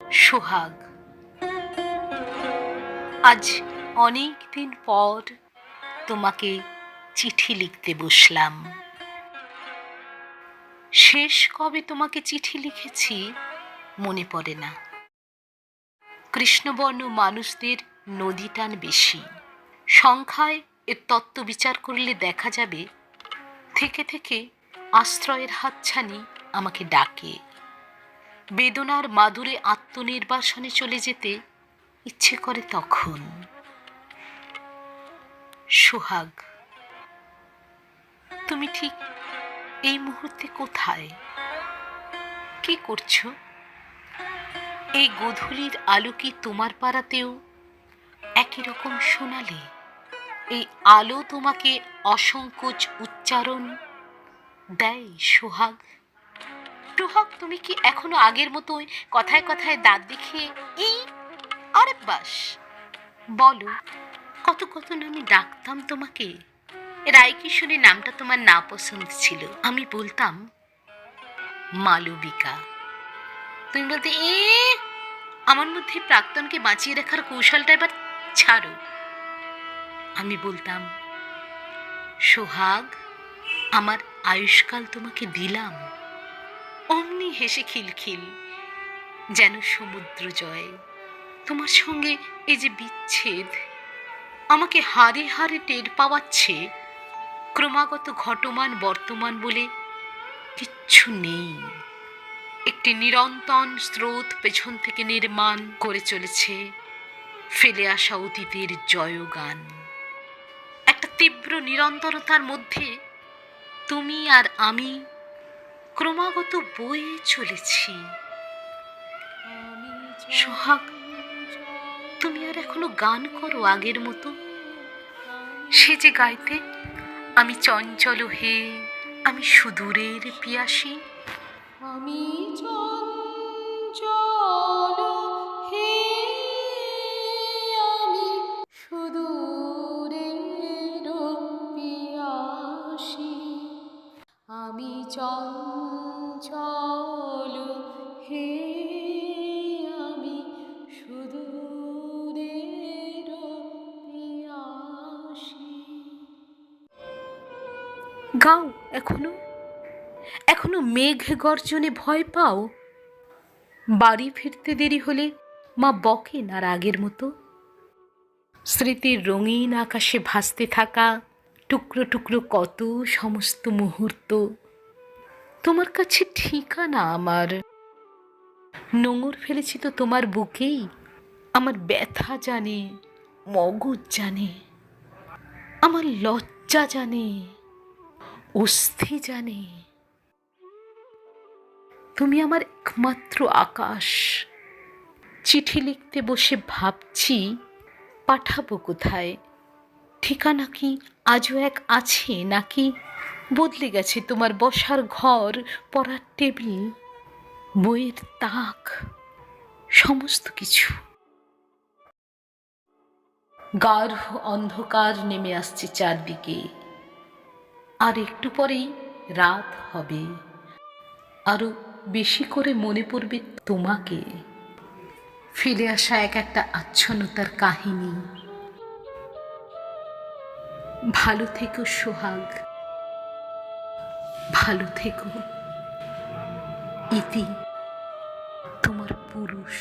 সোহাগ, আজ অনেক দিন পর তোমাকে চিঠি লিখতে বসলাম। শেষ কবে তোমাকে চিঠি লিখেছি মনে পড়ে না। কৃষ্ণবর্ণ মানুষদের নদী টান বেশি। সংখ্যায় এর তত্ত্ব বিচার করলে দেখা যাবে থেকে থেকে আশ্রয়ের হাতছানি আমাকে ডাকে। বেদনার মাদুরে আত্মনির্বাসনে চলে যেতে ইচ্ছে করে তখন। সোহাগ, তুমি ঠিক এই মুহূর্তে কোথায়, কি করছো? এই গোধূলির আলো কি তোমার পাড়াতেও একই রকম শোনালে? এই আলো তোমাকে অসংকোচ উচ্চারণ দেয় সোহাগ? সোহাগ, তুমি কি এখনো আগের মতোই কথায় কথায় দাঁত দেখিয়ে আরে বাস বলো, কত কত নামে ডাকতাম তোমাকে। রায়কিশোরী নামটা তোমার না পছন্দ ছিল। আমি বলতাম মালবিকা, তুমি বলতে আমার মধ্যে প্রাক্তনকে বাঁচিয়ে রাখার কৌশলটা এবার ছাড়ো। আমি বলতাম সোহাগ, আমার আয়ুষ্কাল তোমাকে দিলাম। অমনি হেসে খিলখিল, যেন সমুদ্র জয়। তোমার সঙ্গে এই যে বিচ্ছেদ আমাকে হারে হারে টের পাওয়াচ্ছে ক্রমাগত ঘটমান বর্তমান বলে কিচ্ছু নেই। একটি নিরন্তন স্রোত পেছন থেকে নির্মাণ করে চলেছে ফেলে আসা অতীতের জয়গান। একটা তীব্র নিরন্তরতার মধ্যে তুমি আর আমি ক্রমাগত বয়ে চলেছি। সোহাগ, তুমি আর এখনো গান করো আগের মতো? সে যে গাইতে, আমি চঞ্চল হে, আমি সুদূরের পিয়াসী। আমি চঞ্চল হে, আমি সুদূরের পিয়াসী। আমি চঞ্চল হে, আমি সুদূরের পিয়াসী। গাও এখনো, এখনো মেঘ গর্জনে ভয় পাও? বাড়ি ফিরতে দেরি হলে মা বকেন আর আগের মতো? স্মৃতির রঙিন আকাশে ভাসতে থাকা টুকরো টুকরো কত সমস্ত মুহূর্ত তোমার কাছে ঠিকানা আমার। নোঙর ফেলেছি তো তোমার বুকেই। আমার ব্যথা জানে, মগজ জানে, আমার লজ্জা জানে, অস্থি জানে। তুমি আমার একমাত্র আকাশ। চিঠি লিখতে বসে ভাবছি পাঠাবো কোথায়। ঠিকানা কি আজও এক আছে, নাকি বদলে গেছে তোমার বসার ঘর, পড়ার টেবিল, বইয়ের তাক, সমস্ত কিছু? গাঢ় অন্ধকার নেমে আসছে চারদিকে। আর একটু পরেই রাত হবে। আরো বেশি করে মনে পড়বে তোমাকে। ফিরে আসা এক একটা আচ্ছন্নতার কাহিনী। ভালো থেকো সোহাগ, ভালো থেকো। ইতি, তোমার পুরুষ।